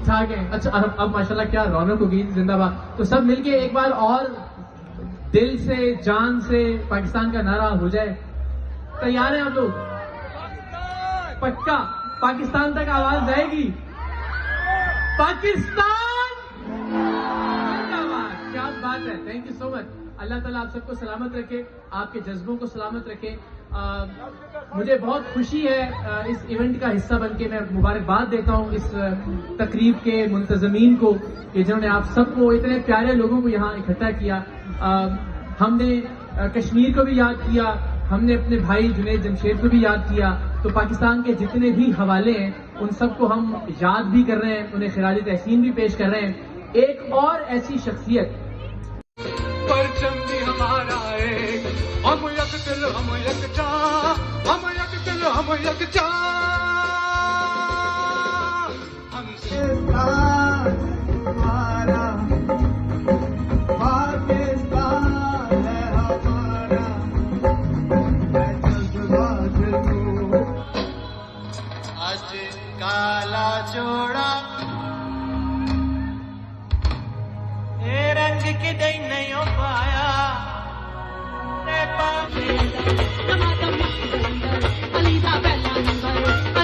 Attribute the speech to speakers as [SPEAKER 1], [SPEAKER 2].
[SPEAKER 1] ठाक हैं। अच्छा अब माशाल्लाह क्या रौनक होगी, जिंदाबाद। तो सब मिलके एक बार और दिल से जान से पाकिस्तान का नारा हो जाए। तैयार हैं आप लोग? पक्का पाकिस्तान तक आवाज जाएगी? पाकिस्तान जिंदाबाद। क्या बात है, थैंक यू सो मच। अल्लाह ताला आप सबको सलामत रखे, आपके जज्बों को सलामत रखे। मुझे बहुत खुशी है इस इवेंट का हिस्सा बनके। मैं मुबारकबाद देता हूँ इस तकरीब के मुंतजमीन को कि जिन्होंने आप सबको, इतने प्यारे लोगों को यहाँ इकट्ठा किया। हमने कश्मीर को भी याद किया, हमने अपने भाई जुनैद जमशेद को भी याद किया। तो पाकिस्तान के जितने भी हवाले हैं उन सबको हम याद भी कर रहे हैं, उन्हें खिराज तहसीन भी पेश कर रहे हैं। एक और ऐसी शख्सियत,
[SPEAKER 2] परचम भी हमारा एक, हम एक दिल हम एक जा, हम एक दिल हम एक जा, हमसे हमारा पाकिस्तान है हमारा, आज काला जोड़ा रंग के दई नहीं पाया
[SPEAKER 3] अली दा पहला नंबर